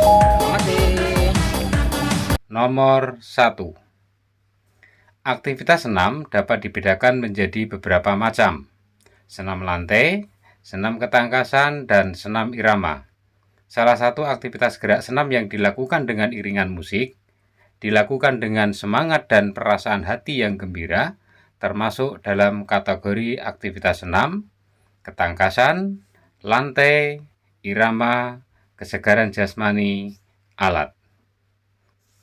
Terima kasih. Nomor 1. Aktivitas senam dapat dibedakan menjadi beberapa macam. Senam lantai, senam ketangkasan, dan senam irama. Salah satu aktivitas gerak senam yang dilakukan dengan iringan musik, dilakukan dengan semangat dan perasaan hati yang gembira, termasuk dalam kategori aktivitas senam, ketangkasan, lantai, irama, kesegaran jasmani, alat.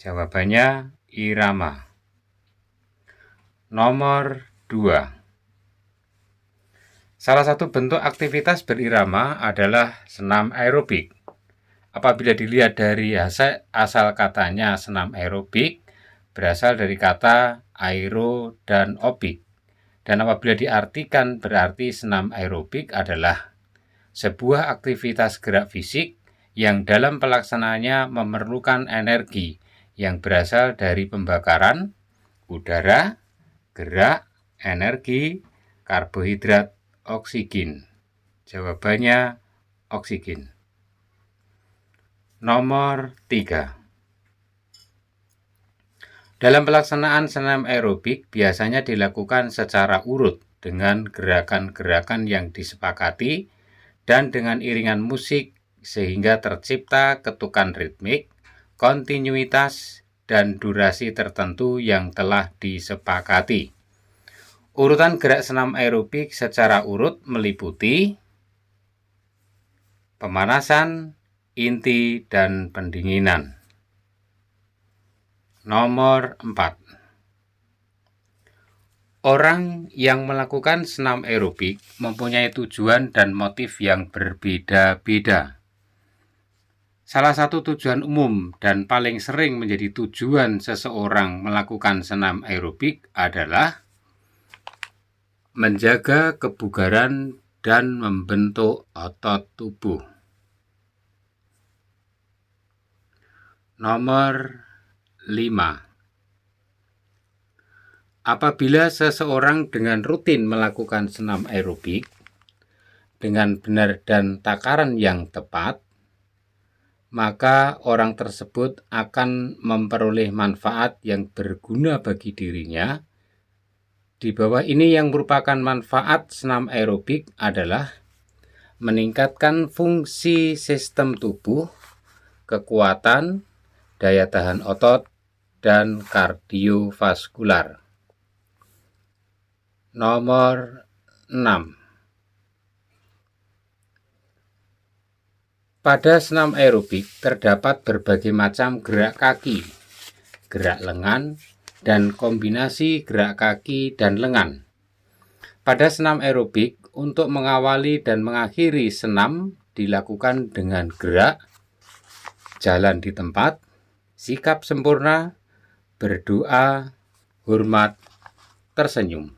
Jawabannya irama. Nomor 2. Salah satu bentuk aktivitas berirama adalah senam aerobik. Apabila dilihat dari asal katanya senam aerobik, berasal dari kata aero dan obik. Dan apabila diartikan berarti senam aerobik adalah sebuah aktivitas gerak fisik yang dalam pelaksanaannya memerlukan energi yang berasal dari pembakaran udara, gerak, energi, karbohidrat, oksigen. Jawabannya oksigen. Nomor 3. Dalam pelaksanaan senam aerobik biasanya dilakukan secara urut dengan gerakan-gerakan yang disepakati dan dengan iringan musik sehingga tercipta ketukan ritmik, kontinuitas, dan durasi tertentu yang telah disepakati. Urutan gerak senam aerobik secara urut meliputi pemanasan, inti, dan pendinginan. Nomor 4. Orang yang melakukan senam aerobik mempunyai tujuan dan motif yang berbeda-beda. Salah satu tujuan umum dan paling sering menjadi tujuan seseorang melakukan senam aerobik adalah menjaga kebugaran dan membentuk otot tubuh. Nomor 5. Apabila seseorang dengan rutin melakukan senam aerobik dengan benar dan takaran yang tepat, maka orang tersebut akan memperoleh manfaat yang berguna bagi dirinya. Di bawah ini yang merupakan manfaat senam aerobik adalah meningkatkan fungsi sistem tubuh, kekuatan, daya tahan otot, dan kardiovaskular. Nomor 6. Pada senam aerobik terdapat berbagai macam gerak kaki, gerak lengan, dan kombinasi gerak kaki dan lengan. Pada senam aerobik, untuk mengawali dan mengakhiri senam dilakukan dengan gerak, jalan di tempat, sikap sempurna, berdoa, hormat, tersenyum.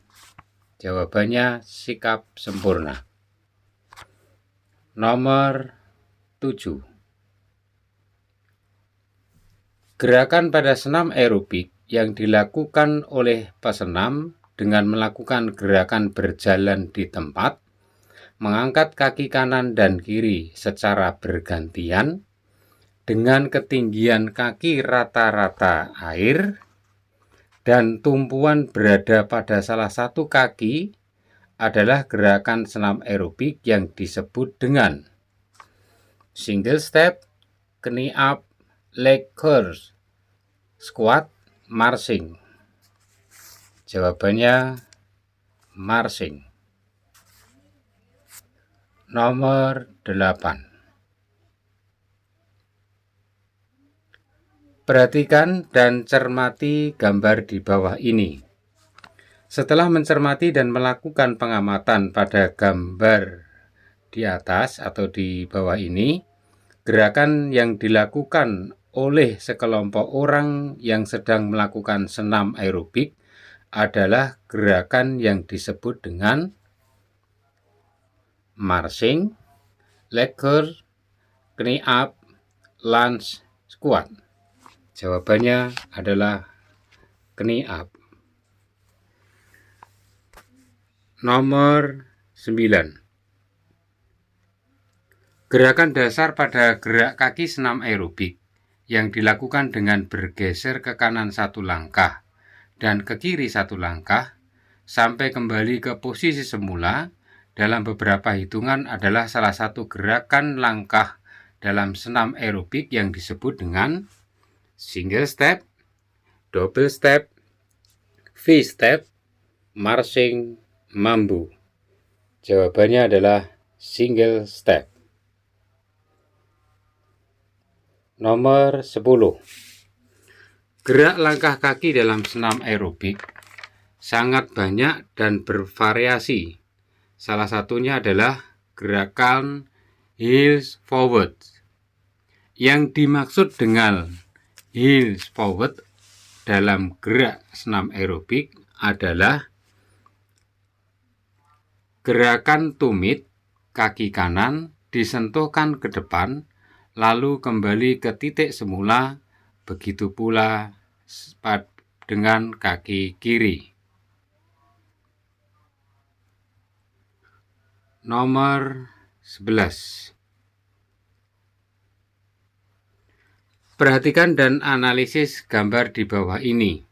Jawabannya sikap sempurna. Nomor 7. Gerakan pada senam aerobik yang dilakukan oleh pesenam dengan melakukan gerakan berjalan di tempat, mengangkat kaki kanan dan kiri secara bergantian dengan ketinggian kaki rata-rata air dan tumpuan berada pada salah satu kaki adalah gerakan senam aerobik yang disebut dengan single step, knee up, leg curls, squat, marching. Jawabannya marching. Nomor 8. Perhatikan dan cermati gambar di bawah ini. Setelah mencermati dan melakukan pengamatan pada gambar di atas atau di bawah ini, gerakan yang dilakukan oleh sekelompok orang yang sedang melakukan senam aerobik adalah gerakan yang disebut dengan marching, leg curl, knee up, lunge, squat. Jawabannya adalah knee up. Nomor 9. Gerakan dasar pada gerak kaki senam aerobik yang dilakukan dengan bergeser ke kanan satu langkah dan ke kiri satu langkah sampai kembali ke posisi semula dalam beberapa hitungan adalah salah satu gerakan langkah dalam senam aerobik yang disebut dengan single step, double step, V-step, marching, mambu. Jawabannya adalah single step. Nomor 10. Gerak langkah kaki dalam senam aerobik sangat banyak dan bervariasi. Salah satunya adalah gerakan heels forward. Yang dimaksud dengan heels forward dalam gerak senam aerobik adalah gerakan tumit kaki kanan disentuhkan ke depan lalu kembali ke titik semula, begitu pula dengan kaki kiri. Nomor 11. Perhatikan dan analisis gambar di bawah ini.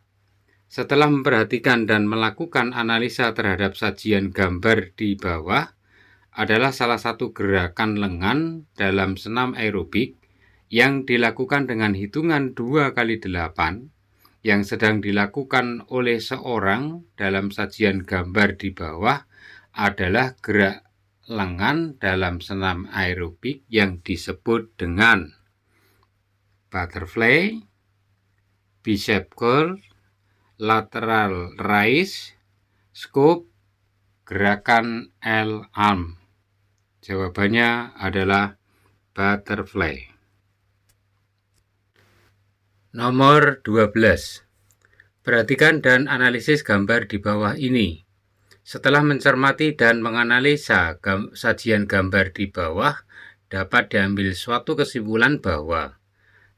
Setelah memperhatikan dan melakukan analisa terhadap sajian gambar di bawah, adalah salah satu gerakan lengan dalam senam aerobik yang dilakukan dengan hitungan 2x8 yang sedang dilakukan oleh seorang dalam sajian gambar di bawah adalah gerak lengan dalam senam aerobik yang disebut dengan butterfly, bicep curl, lateral raise, scoop, gerakan L-arm. Jawabannya adalah butterfly. Nomor 12. Perhatikan dan analisis gambar di bawah ini. Setelah mencermati dan menganalisa sajian gambar di bawah, dapat diambil suatu kesimpulan bahwa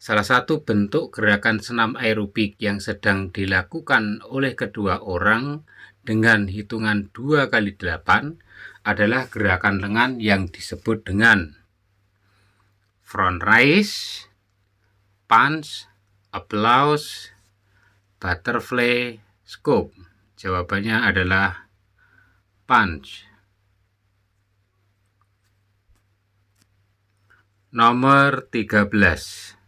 salah satu bentuk gerakan senam aerobik yang sedang dilakukan oleh kedua orang dengan hitungan 2x8 adalah gerakan lengan yang disebut dengan front raise, punch, applause, butterfly, scoop. Jawabannya adalah punch. Nomor 13.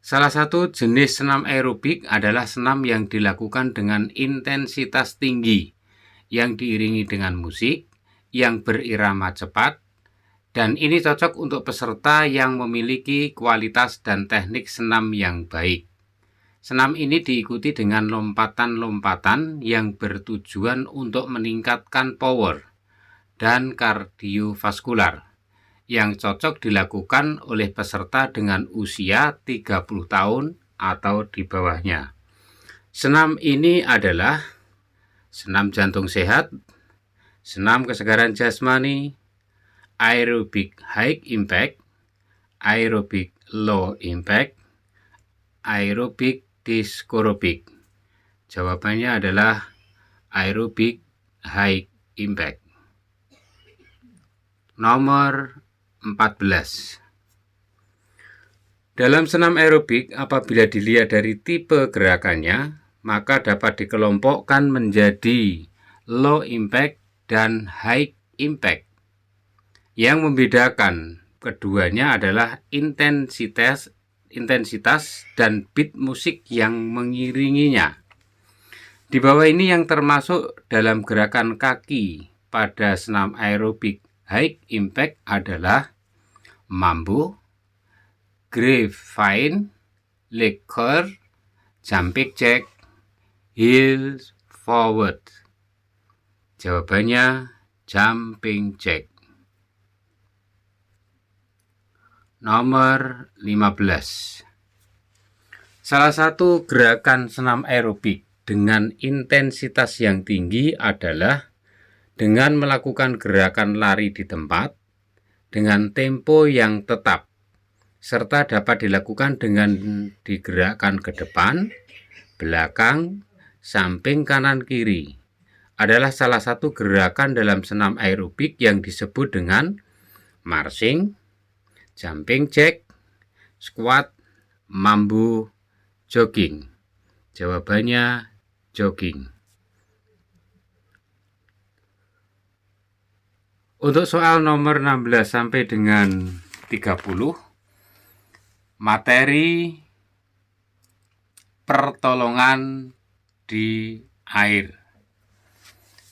Salah satu jenis senam aerobik adalah senam yang dilakukan dengan intensitas tinggi, yang diiringi dengan musik, yang berirama cepat, dan ini cocok untuk peserta yang memiliki kualitas dan teknik senam yang baik. Senam ini diikuti dengan lompatan-lompatan yang bertujuan untuk meningkatkan power dan kardiovaskular, yang cocok dilakukan oleh peserta dengan usia 30 tahun atau di bawahnya. Senam ini adalah senam jantung sehat, senam kesegaran jasmani, aerobik high impact, aerobik low impact, aerobik discorobik. Jawabannya adalah aerobik high impact. Nomor 14. Dalam senam aerobik, apabila dilihat dari tipe gerakannya, maka dapat dikelompokkan menjadi low impact dan high impact. Yang membedakan keduanya adalah intensitas dan beat musik yang mengiringinya. Di bawah ini yang termasuk dalam gerakan kaki pada senam aerobik high impact adalah mambu, grapevine, leg curl, jumping jack, heels forward. Jawabannya jumping jack. Nomor 15. Salah satu gerakan senam aerobik dengan intensitas yang tinggi adalah dengan melakukan gerakan lari di tempat dengan tempo yang tetap, serta dapat dilakukan dengan digerakkan ke depan, belakang, samping kanan kiri. adalah salah satu gerakan dalam senam aerobik yang disebut dengan marching, jumping jack, squat, mambu, jogging. Jawabannya jogging. Untuk soal nomor 16 sampai dengan 30, materi pertolongan di air.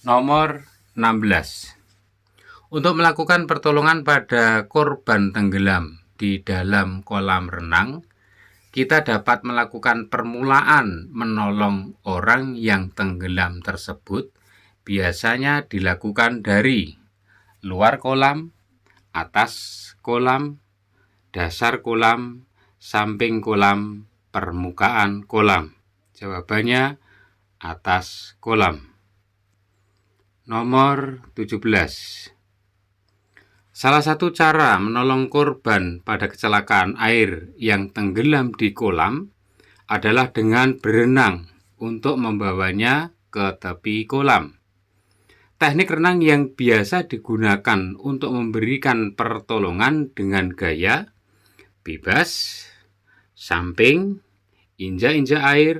Nomor 16. Untuk melakukan pertolongan pada korban tenggelam di dalam kolam renang, kita dapat melakukan permulaan menolong orang yang tenggelam tersebut. Biasanya dilakukan dari luar kolam, atas kolam, dasar kolam, samping kolam, permukaan kolam. Jawabannya atas kolam. Nomor 17. Salah satu cara menolong korban pada kecelakaan air yang tenggelam di kolam adalah dengan berenang untuk membawanya ke tepi kolam. Teknik renang yang biasa digunakan untuk memberikan pertolongan dengan gaya bebas, samping, injak-injak air,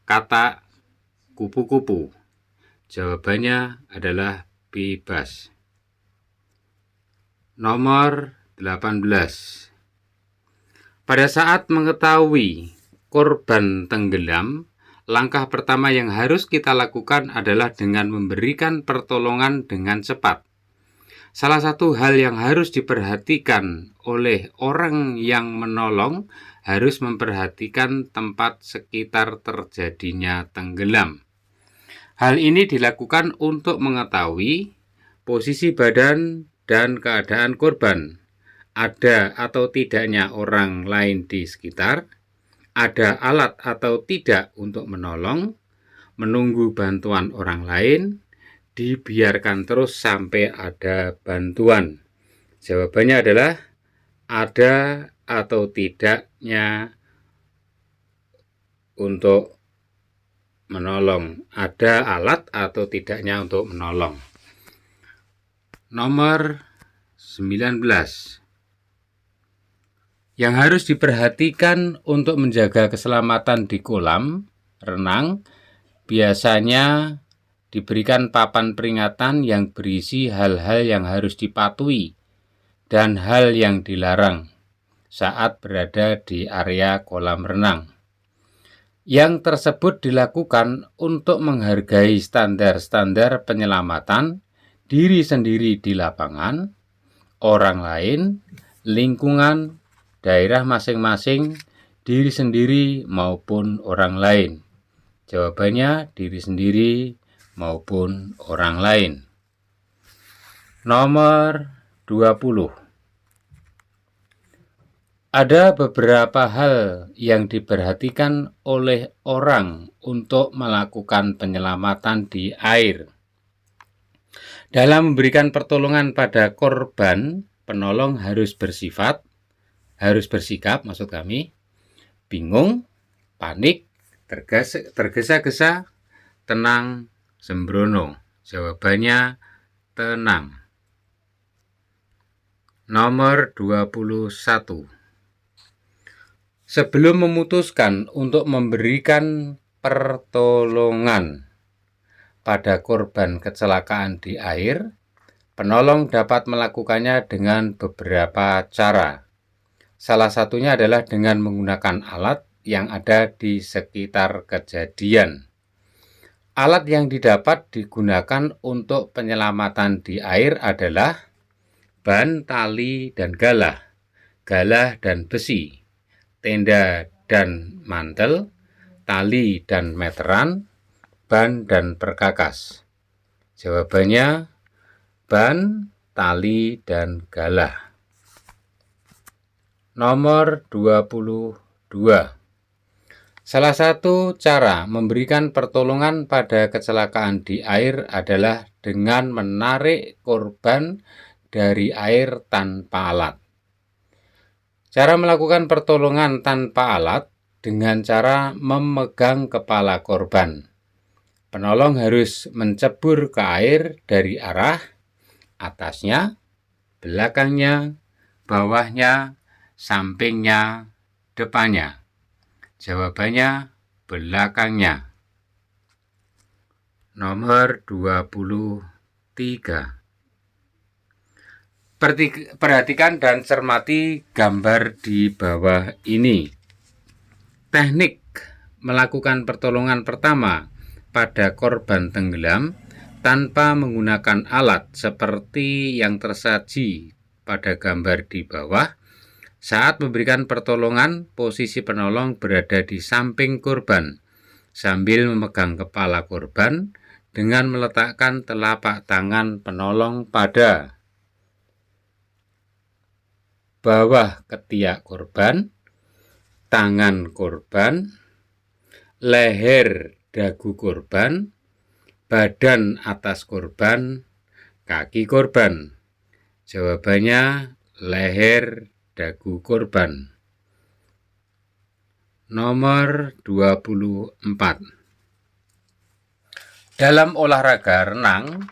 kata, kupu-kupu. Jawabannya adalah bebas. Nomor 18. Pada saat mengetahui korban tenggelam, langkah pertama yang harus kita lakukan adalah dengan memberikan pertolongan dengan cepat. Salah satu hal yang harus diperhatikan oleh orang yang menolong harus memperhatikan tempat sekitar terjadinya tenggelam. Hal ini dilakukan untuk mengetahui posisi badan dan keadaan korban, ada atau tidaknya orang lain di sekitar, ada alat atau tidak untuk menolong, menunggu bantuan orang lain, dibiarkan terus sampai ada bantuan. Jawabannya adalah ada atau tidaknya untuk menolong. Ada alat atau tidaknya untuk menolong. Nomor 19. Yang harus diperhatikan untuk menjaga keselamatan di kolam renang, biasanya diberikan papan peringatan yang berisi hal-hal yang harus dipatuhi dan hal yang dilarang saat berada di area kolam renang. Yang tersebut dilakukan untuk menghargai standar-standar penyelamatan diri sendiri di lapangan, orang lain, lingkungan, daerah masing-masing, diri sendiri maupun orang lain. Jawabannya diri sendiri maupun orang lain. Nomor 20. Ada beberapa hal yang diperhatikan oleh orang untuk melakukan penyelamatan di air. Dalam memberikan pertolongan pada korban, penolong harus bersikap, bingung, panik, tergesa-gesa, tenang, sembrono. Jawabannya tenang. Nomor 21. Sebelum memutuskan untuk memberikan pertolongan pada korban kecelakaan di air, penolong dapat melakukannya dengan beberapa cara. Salah satunya adalah dengan menggunakan alat yang ada di sekitar kejadian. Alat yang didapat digunakan untuk penyelamatan di air adalah ban, tali, dan galah dan besi, tenda dan mantel, tali dan meteran, ban dan perkakas. Jawabannya ban, tali, dan galah. Nomor 22. Salah satu cara memberikan pertolongan pada kecelakaan di air adalah dengan menarik korban dari air tanpa alat. Cara melakukan pertolongan tanpa alat dengan cara memegang kepala korban. Penolong harus mencebur ke air dari arah atasnya, belakangnya, bawahnya, sampingnya, depannya. Jawabannya belakangnya. Nomor 23. Perhatikan dan cermati gambar di bawah ini. Teknik melakukan pertolongan pertama pada korban tenggelam tanpa menggunakan alat seperti yang tersaji pada gambar di bawah. Saat memberikan pertolongan, posisi penolong berada di samping korban sambil memegang kepala korban dengan meletakkan telapak tangan penolong pada bawah ketiak korban, tangan korban, leher dagu korban, badan atas korban, kaki korban. Jawabannya leher dagu korban. Nomor 24. Dalam olahraga renang,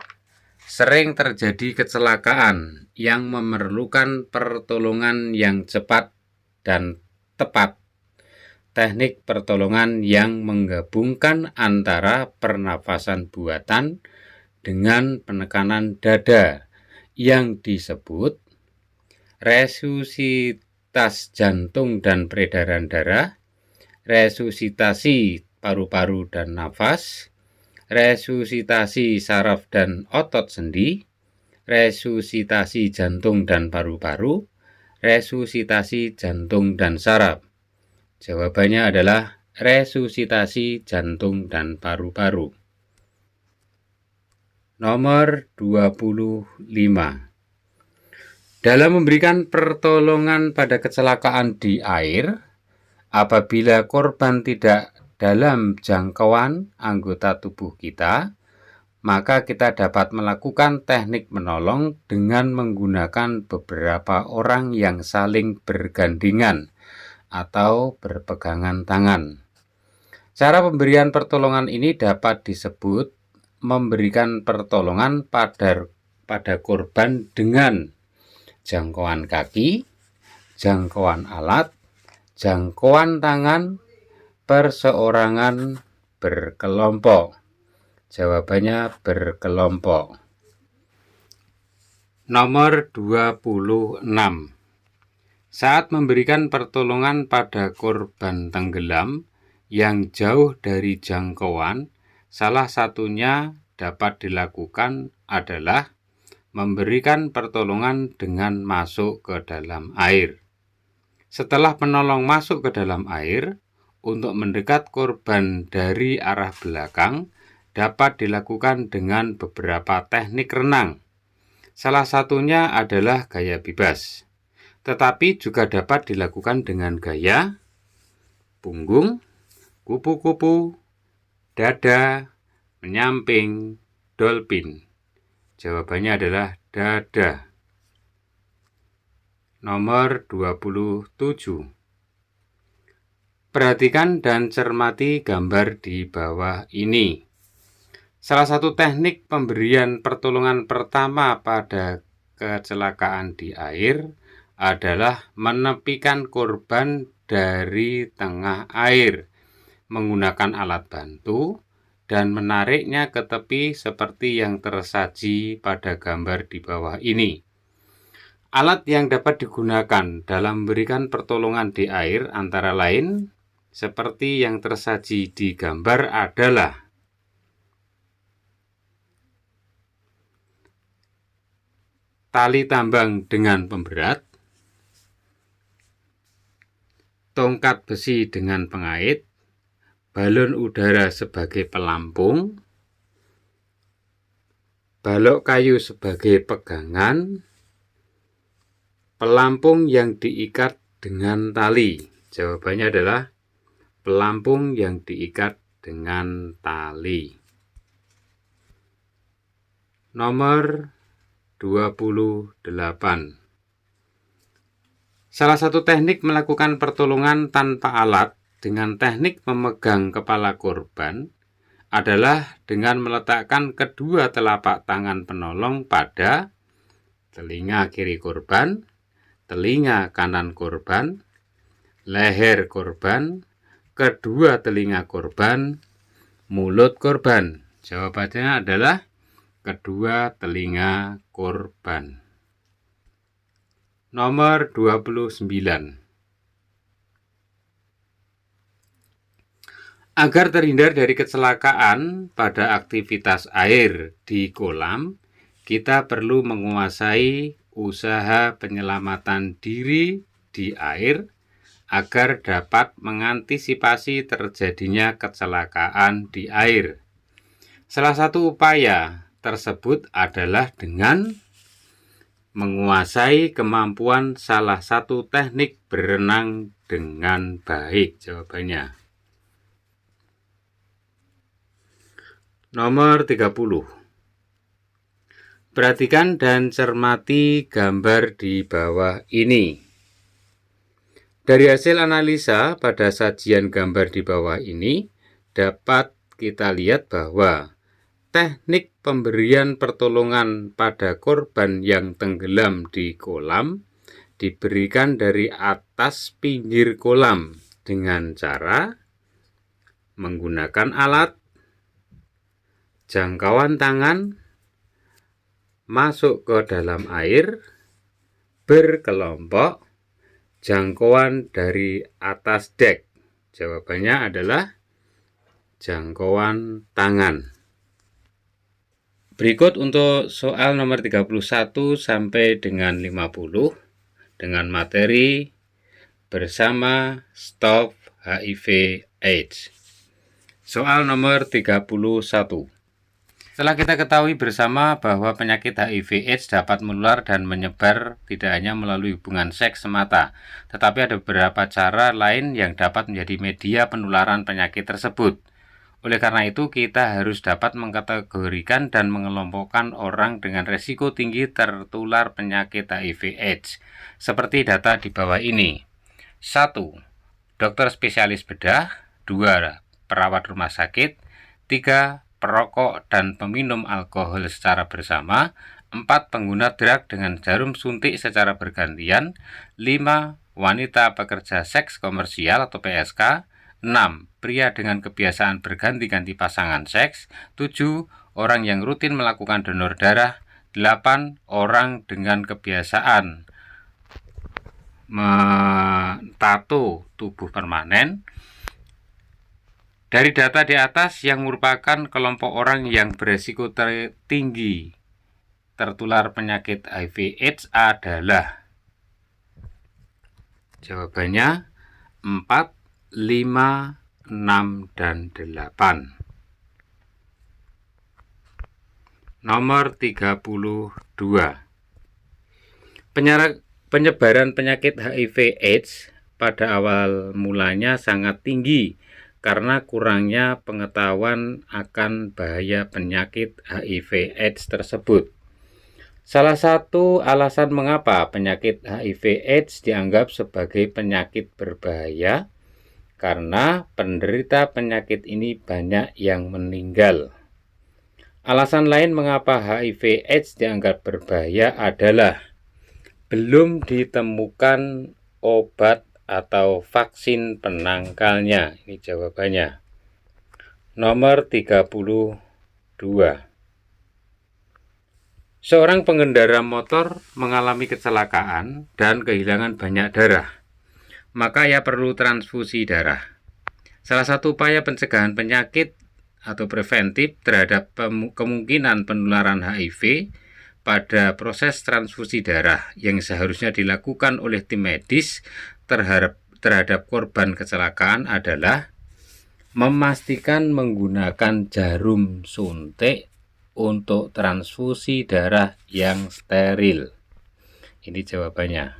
sering terjadi kecelakaan yang memerlukan pertolongan yang cepat dan tepat. Teknik pertolongan yang menggabungkan antara pernafasan buatan dengan penekanan dada yang disebut resusitasi jantung dan peredaran darah, resusitasi paru-paru dan nafas, resusitasi saraf dan otot sendi, resusitasi jantung dan paru-paru, resusitasi jantung dan saraf. Jawabannya adalah resusitasi jantung dan paru-paru. Nomor 25. Dalam memberikan pertolongan pada kecelakaan di air, apabila korban tidak dalam jangkauan anggota tubuh kita, maka kita dapat melakukan teknik menolong dengan menggunakan beberapa orang yang saling bergandengan atau berpegangan tangan. Cara pemberian pertolongan ini dapat disebut memberikan pertolongan pada korban dengan jangkauan kaki, jangkauan alat, jangkauan tangan, perseorangan, berkelompok. Jawabannya berkelompok. Nomor 26. Saat memberikan pertolongan pada korban tenggelam yang jauh dari jangkauan, salah satunya dapat dilakukan adalah memberikan pertolongan dengan masuk ke dalam air. Setelah penolong masuk ke dalam air, untuk mendekat korban dari arah belakang dapat dilakukan dengan beberapa teknik renang. Salah satunya adalah gaya bebas, tetapi juga dapat dilakukan dengan gaya punggung, kupu-kupu, dada, menyamping, dolphin. Jawabannya adalah dada. Nomor 27. Perhatikan dan cermati gambar di bawah ini. Salah satu teknik pemberian pertolongan pertama pada kecelakaan di air adalah menepikan korban dari tengah air menggunakan alat bantu dan menariknya ke tepi seperti yang tersaji pada gambar di bawah ini. Alat yang dapat digunakan dalam memberikan pertolongan di air antara lain seperti yang tersaji di gambar adalah tali tambang dengan pemberat, tongkat besi dengan pengait, balon udara sebagai pelampung, balok kayu sebagai pegangan, pelampung yang diikat dengan tali. Jawabannya adalah pelampung yang diikat dengan tali. Nomor 28. Salah satu teknik melakukan pertolongan tanpa alat dengan teknik memegang kepala korban adalah dengan meletakkan kedua telapak tangan penolong pada telinga kiri korban, telinga kanan korban, leher korban, kedua telinga korban, mulut korban. Jawabannya adalah kedua telinga korban. Nomor 29. Agar terhindar dari kecelakaan pada aktivitas air di kolam, kita perlu menguasai usaha penyelamatan diri di air agar dapat mengantisipasi terjadinya kecelakaan di air. Salah satu upaya tersebut adalah dengan menguasai kemampuan salah satu teknik berenang dengan baik. Jawabannya. Nomor 30. Perhatikan dan cermati gambar di bawah ini. Dari hasil analisa pada sajian gambar di bawah ini, dapat kita lihat bahwa teknik pemberian pertolongan pada korban yang tenggelam di kolam diberikan dari atas pinggir kolam dengan cara menggunakan alat, jangkauan tangan, masuk ke dalam air, berkelompok, jangkauan dari atas dek. Jawabannya adalah jangkauan tangan. Berikut untuk soal nomor 31 sampai dengan 50 dengan materi bersama Stop HIV AIDS. Soal nomor 31. Setelah kita ketahui bersama bahwa penyakit HIV AIDS dapat menular dan menyebar tidak hanya melalui hubungan seks semata, tetapi ada beberapa cara lain yang dapat menjadi media penularan penyakit tersebut. Oleh karena itu, kita harus dapat mengkategorikan dan mengelompokkan orang dengan resiko tinggi tertular penyakit HIV AIDS, seperti data di bawah ini. 1. Dokter spesialis bedah. 2. Perawat rumah sakit. 3. Perokok dan peminum alkohol secara bersama. 4. Pengguna drug dengan jarum suntik secara bergantian. 5. Wanita pekerja seks komersial atau PSK. 6. Pria dengan kebiasaan berganti-ganti pasangan seks. 7. Orang yang rutin melakukan donor darah. 8. Orang dengan kebiasaan mentato tubuh permanen. Dari data di atas yang merupakan kelompok orang yang beresiko tinggi tertular penyakit HIV AIDS adalah jawabannya 4, 5, 6, dan 8. Nomor 32. Penyebaran penyakit HIV AIDS pada awal mulanya sangat tinggi karena kurangnya pengetahuan akan bahaya penyakit HIV AIDS tersebut. Salah satu alasan mengapa penyakit HIV AIDS dianggap sebagai penyakit berbahaya karena penderita penyakit ini banyak yang meninggal. Alasan lain mengapa HIV AIDS dianggap berbahaya adalah belum ditemukan obat atau vaksin penangkalnya. Ini jawabannya. Nomor 32. Seorang pengendara motor mengalami kecelakaan dan kehilangan banyak darah. Maka ia perlu transfusi darah. Salah satu upaya pencegahan penyakit atau preventif terhadap kemungkinan penularan HIV pada proses transfusi darah yang seharusnya dilakukan oleh tim medis terhadap korban kecelakaan adalah memastikan menggunakan jarum suntik untuk transfusi darah yang steril. Ini jawabannya.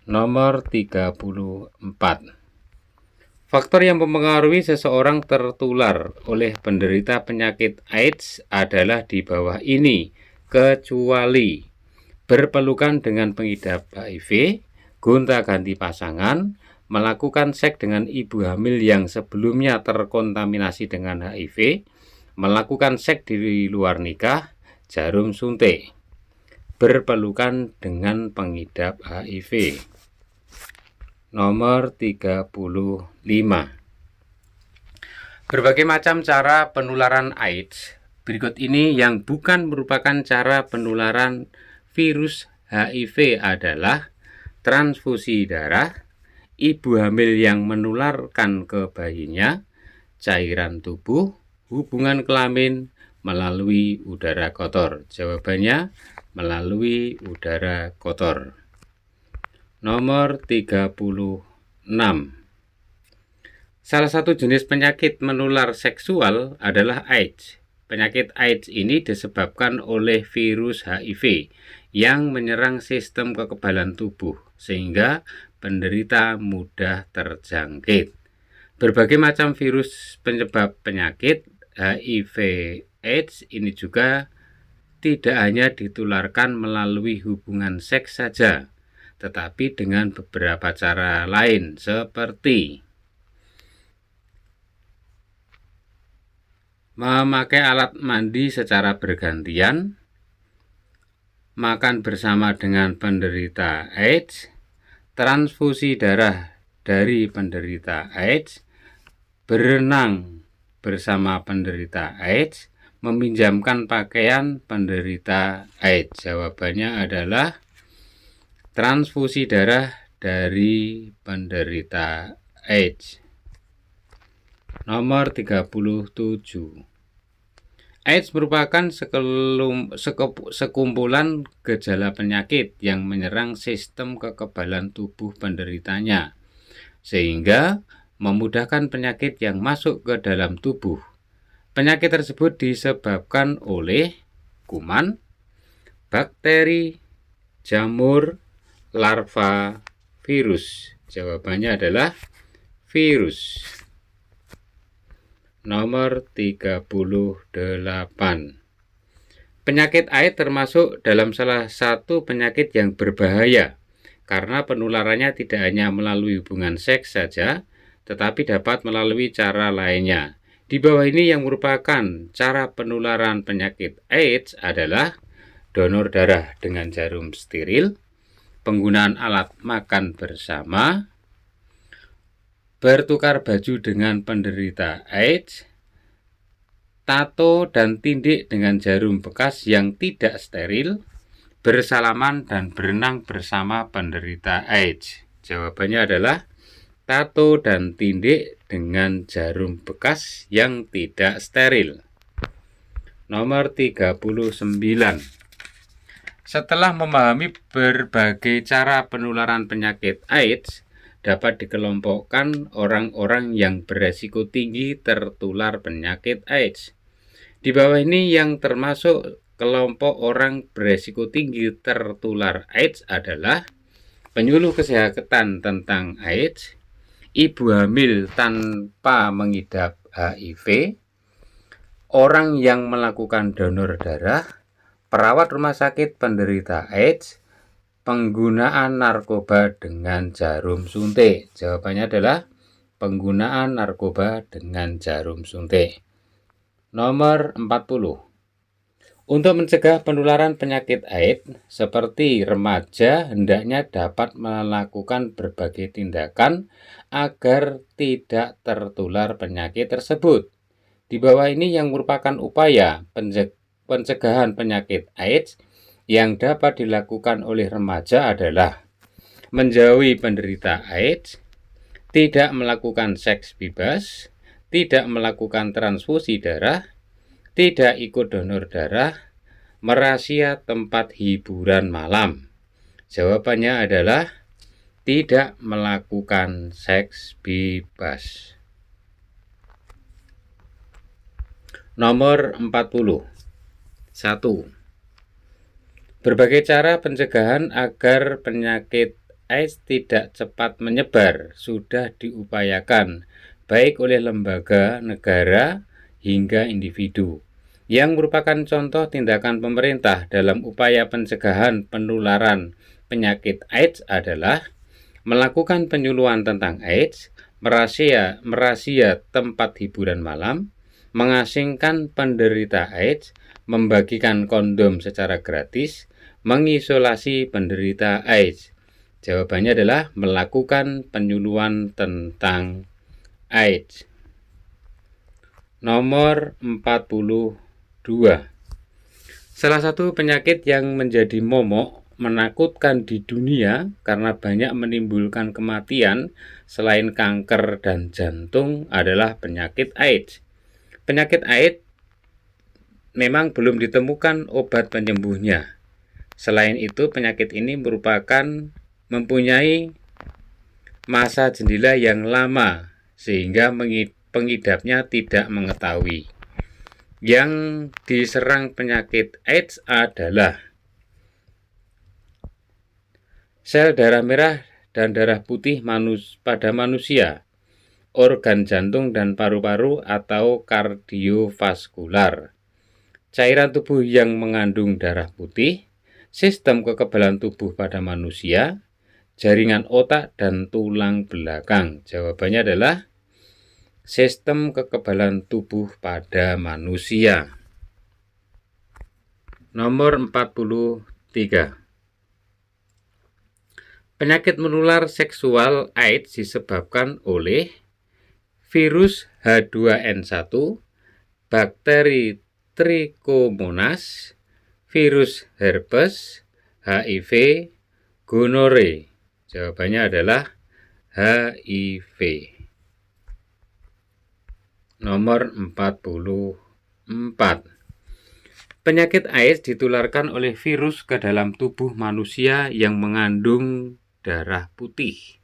Nomor 34. Faktor yang mempengaruhi seseorang tertular oleh penderita penyakit AIDS adalah di bawah ini, kecuali berpelukan dengan pengidap HIV, gonta-ganti pasangan, melakukan seks dengan ibu hamil yang sebelumnya terkontaminasi dengan HIV, melakukan seks di luar nikah, jarum suntik, berpelukan dengan pengidap HIV. Nomor 35. Berbagai macam cara penularan AIDS. Berikut ini yang bukan merupakan cara penularan virus HIV adalah transfusi darah, ibu hamil yang menularkan ke bayinya, cairan tubuh, hubungan kelamin melalui udara kotor. Jawabannya melalui udara kotor. Nomor 36. Salah satu jenis penyakit menular seksual adalah AIDS. Penyakit AIDS ini disebabkan oleh virus HIV yang menyerang sistem kekebalan tubuh, sehingga penderita mudah terjangkit. Berbagai macam virus penyebab penyakit HIV AIDS ini juga tidak hanya ditularkan melalui hubungan seks saja, tetapi dengan beberapa cara lain seperti memakai alat mandi secara bergantian, makan bersama dengan penderita AIDS, transfusi darah dari penderita AIDS, berenang bersama penderita AIDS, meminjamkan pakaian penderita AIDS. Jawabannya adalah transfusi darah dari penderita AIDS. Nomor 37. AIDS merupakan sekumpulan gejala penyakit yang menyerang sistem kekebalan tubuh penderitanya, sehingga memudahkan penyakit yang masuk ke dalam tubuh. Penyakit tersebut disebabkan oleh kuman, bakteri, jamur, larva, virus. Jawabannya adalah virus. Nomor 38. Penyakit AIDS termasuk dalam salah satu penyakit yang berbahaya karena penularannya tidak hanya melalui hubungan seks saja, tetapi dapat melalui cara lainnya. Di bawah ini yang merupakan cara penularan penyakit AIDS adalah donor darah dengan jarum steril, penggunaan alat makan bersama, bertukar baju dengan penderita AIDS, tato dan tindik dengan jarum bekas yang tidak steril, bersalaman dan berenang bersama penderita AIDS. Jawabannya adalah tato dan tindik dengan jarum bekas yang tidak steril. Nomor 39. Setelah memahami berbagai cara penularan penyakit AIDS, dapat dikelompokkan orang-orang yang beresiko tinggi tertular penyakit AIDS. Di bawah ini yang termasuk kelompok orang beresiko tinggi tertular AIDS adalah penyuluh kesehatan tentang AIDS, ibu hamil tanpa mengidap HIV, orang yang melakukan donor darah, perawat rumah sakit penderita AIDS, penggunaan narkoba dengan jarum suntik. Jawabannya adalah penggunaan narkoba dengan jarum suntik. Nomor 40. Untuk mencegah penularan penyakit AIDS, seperti remaja hendaknya dapat melakukan berbagai tindakan agar tidak tertular penyakit tersebut. Di bawah ini yang merupakan upaya pencegahan penyakit AIDS yang dapat dilakukan oleh remaja adalah menjauhi penderita AIDS, tidak melakukan seks bebas, tidak melakukan transfusi darah, tidak ikut donor darah, merahasia tempat hiburan malam. Jawabannya adalah tidak melakukan seks bebas. Nomor 40. 1. Berbagai cara pencegahan agar penyakit AIDS tidak cepat menyebar sudah diupayakan baik oleh lembaga, negara, hingga individu. Yang merupakan contoh tindakan pemerintah dalam upaya pencegahan penularan penyakit AIDS adalah melakukan penyuluhan tentang AIDS, merahasia tempat hiburan malam, mengasingkan penderita AIDS, membagikan kondom secara gratis, mengisolasi penderita AIDS. Jawabannya adalah melakukan penyuluhan tentang AIDS. Nomor 42. Salah satu penyakit yang menjadi momok menakutkan di dunia karena banyak menimbulkan kematian selain kanker dan jantung adalah penyakit AIDS. Penyakit AIDS memang belum ditemukan obat penyembuhnya. Selain itu, penyakit ini mempunyai masa jendela yang lama sehingga pengidapnya tidak mengetahui. Yang diserang penyakit AIDS adalah sel darah merah dan darah putih pada manusia, organ jantung dan paru-paru atau kardiovaskular, cairan tubuh yang mengandung darah putih, sistem kekebalan tubuh pada manusia, jaringan otak dan tulang belakang. Jawabannya adalah sistem kekebalan tubuh pada manusia. Nomor 43. Penyakit menular seksual AIDS disebabkan oleh virus H2N1, bakteri Trichomonas, virus herpes, HIV, gonore. Jawabannya adalah HIV. Nomor 44. Penyakit AIDS ditularkan oleh virus ke dalam tubuh manusia yang mengandung darah putih.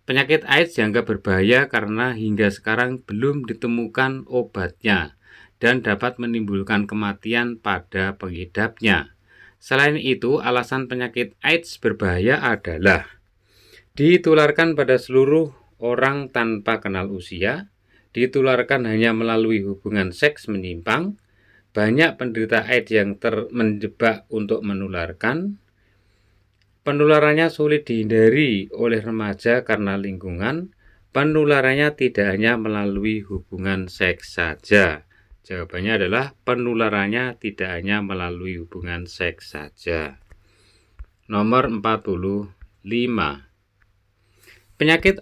Penyakit AIDS dianggap berbahaya karena hingga sekarang belum ditemukan obatnya dan dapat menimbulkan kematian pada pengidapnya. Selain itu, alasan penyakit AIDS berbahaya adalah ditularkan pada seluruh orang tanpa kenal usia, ditularkan hanya melalui hubungan seks menyimpang, banyak penderita AIDS yang menjebak untuk menularkan, penularannya sulit dihindari oleh remaja karena lingkungan, penularannya tidak hanya melalui hubungan seks saja. Jawabannya adalah penularannya tidak hanya melalui hubungan seks saja. Nomor 45. Penyakit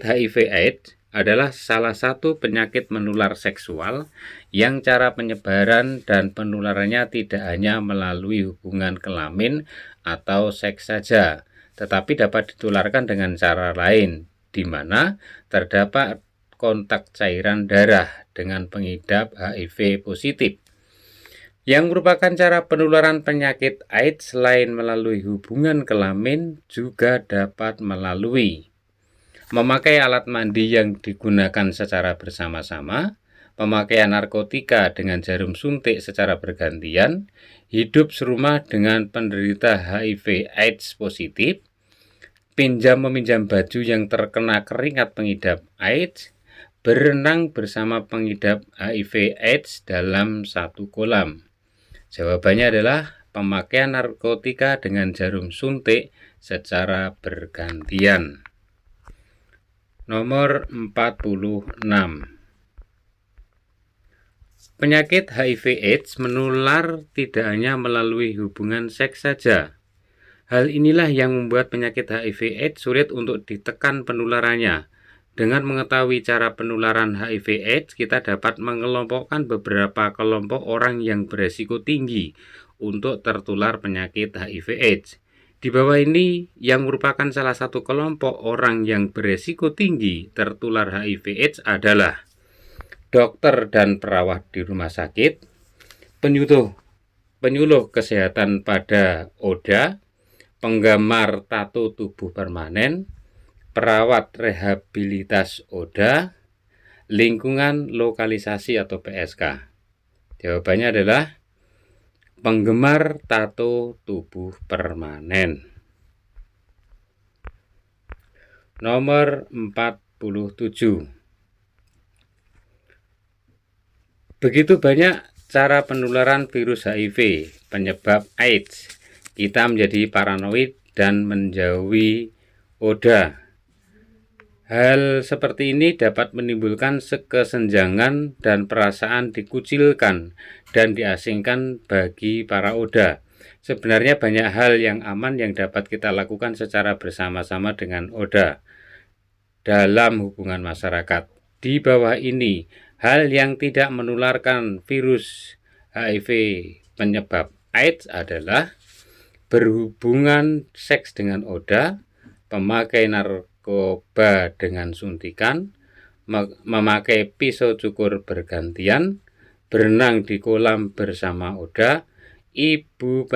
HIV/AIDS adalah salah satu penyakit menular seksual yang cara penyebaran dan penularannya tidak hanya melalui hubungan kelamin atau seks saja, tetapi dapat ditularkan dengan cara lain, di mana terdapat kontak cairan darah dengan pengidap HIV positif. Yang merupakan cara penularan penyakit AIDS selain melalui hubungan kelamin juga dapat melalui memakai alat mandi yang digunakan secara bersama-sama, pemakaian narkotika dengan jarum suntik secara bergantian, hidup serumah dengan penderita HIV/AIDS positif, meminjam baju yang terkena keringat pengidap AIDS, berenang bersama pengidap HIV/AIDS dalam satu kolam. Jawabannya adalah pemakaian narkotika dengan jarum suntik secara bergantian. Nomor 46. Penyakit HIV/AIDS menular tidak hanya melalui hubungan seks saja. Hal inilah yang membuat penyakit HIV/AIDS sulit untuk ditekan penularannya. Dengan mengetahui cara penularan HIV/AIDS, kita dapat mengelompokkan beberapa kelompok orang yang beresiko tinggi untuk tertular penyakit HIV/AIDS. Di bawah ini yang merupakan salah satu kelompok orang yang beresiko tinggi tertular HIV/AIDS adalah dokter dan perawat di rumah sakit, penyuluh kesehatan pada ODA, penggemar tato tubuh permanen, perawat rehabilitas ODA, lingkungan lokalisasi atau PSK. Jawabannya adalah penggemar tato tubuh permanen. Nomor 47. Begitu banyak cara penularan virus HIV penyebab AIDS. Kita menjadi paranoid dan menjauhi ODA. Hal seperti ini dapat menimbulkan kesenjangan dan perasaan dikucilkan dan diasingkan bagi para ODA. Sebenarnya banyak hal yang aman yang dapat kita lakukan secara bersama-sama dengan ODA dalam hubungan masyarakat. Di bawah ini, hal yang tidak menularkan virus HIV penyebab AIDS adalah berhubungan seks dengan ODA, pemakai narkoba dengan suntikan, memakai pisau cukur bergantian, berenang di kolam bersama ODA, ibu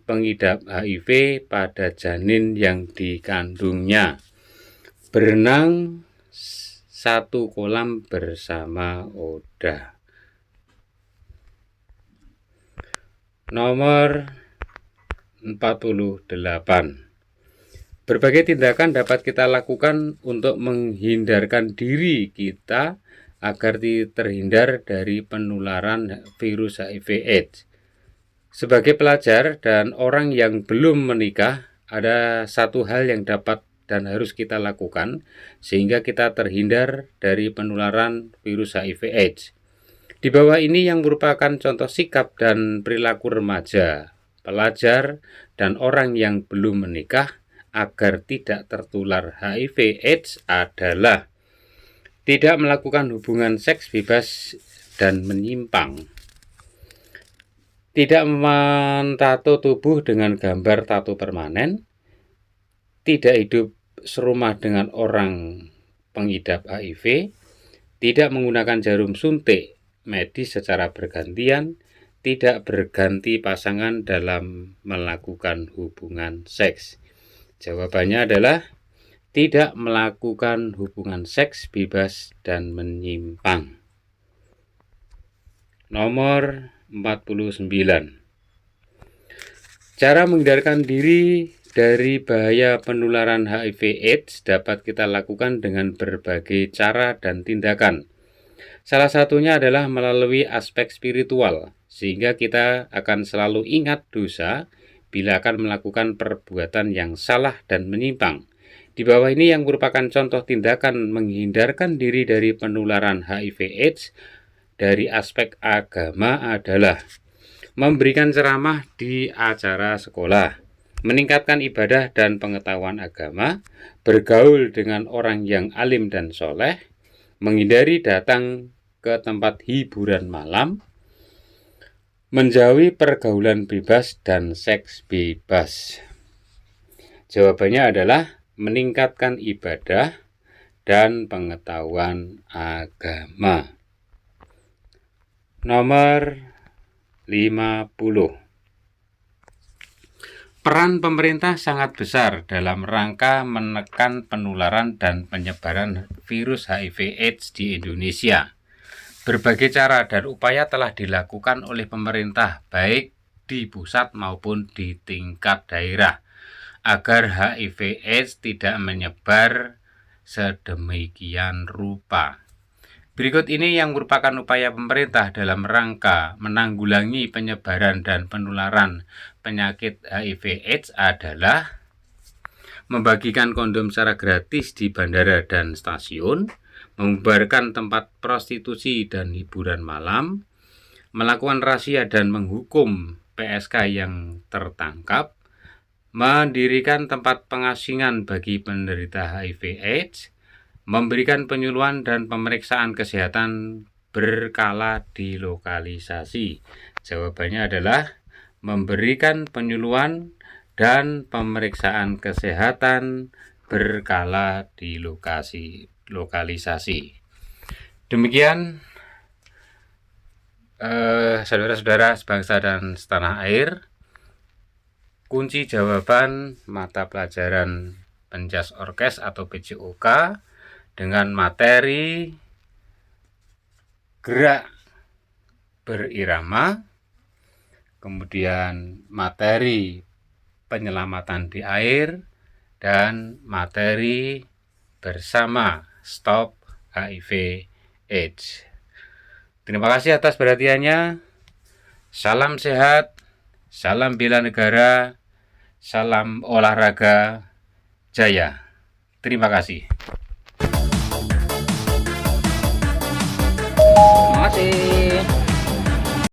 pengidap HIV pada janin yang dikandungnya, berenang satu kolam bersama ODA. Nomor 48. Berbagai tindakan dapat kita lakukan untuk menghindarkan diri kita agar terhindar dari penularan virus HIV/AIDS. Sebagai pelajar dan orang yang belum menikah, ada satu hal yang dapat dan harus kita lakukan sehingga kita terhindar dari penularan virus HIV/AIDS. Di bawah ini yang merupakan contoh sikap dan perilaku remaja, pelajar, dan orang yang belum menikah agar tidak tertular HIV/AIDS adalah tidak melakukan hubungan seks bebas dan menyimpang, tidak mentato tubuh dengan gambar tato permanen, tidak hidup serumah dengan orang pengidap HIV, tidak menggunakan jarum suntik medis secara bergantian, tidak berganti pasangan dalam melakukan hubungan seks. Jawabannya adalah tidak melakukan hubungan seks bebas dan menyimpang. Nomor 49. Cara menghindarkan diri dari bahaya penularan HIV/AIDS dapat kita lakukan dengan berbagai cara dan tindakan. Salah satunya adalah melalui aspek spiritual, sehingga kita akan selalu ingat dosa bila akan melakukan perbuatan yang salah dan menyimpang. Di bawah ini yang merupakan contoh tindakan menghindarkan diri dari penularan HIV/AIDS dari aspek agama adalah memberikan ceramah di acara sekolah, meningkatkan ibadah dan pengetahuan agama, bergaul dengan orang yang alim dan soleh, menghindari datang ke tempat hiburan malam, menjauhi pergaulan bebas dan seks bebas. Jawabannya adalah meningkatkan ibadah dan pengetahuan agama. Nomor 50. Peran pemerintah sangat besar dalam rangka menekan penularan dan penyebaran virus HIV/AIDS di Indonesia. Berbagai cara dan upaya telah dilakukan oleh pemerintah, baik di pusat maupun di tingkat daerah, agar HIV/AIDS tidak menyebar sedemikian rupa. Berikut ini yang merupakan upaya pemerintah dalam rangka menanggulangi penyebaran dan penularan penyakit HIV/AIDS adalah membagikan kondom secara gratis di bandara dan stasiun, membubarkan tempat prostitusi dan hiburan malam, melakukan razia dan menghukum PSK yang tertangkap, mendirikan tempat pengasingan bagi penderita HIV/AIDS, memberikan penyuluhan dan pemeriksaan kesehatan berkala di lokalisasi. Jawabannya adalah memberikan penyuluhan dan pemeriksaan kesehatan berkala di lokalisasi. Demikian saudara-saudara sebangsa dan setanah air, kunci jawaban mata pelajaran Pencas Orkes atau PJOK dengan materi gerak berirama, kemudian materi penyelamatan di air, dan materi bersama Stop HIV/AIDS. Terima kasih atas perhatiannya. Salam sehat, salam bela negara, Salam olahraga jaya. Terima kasih.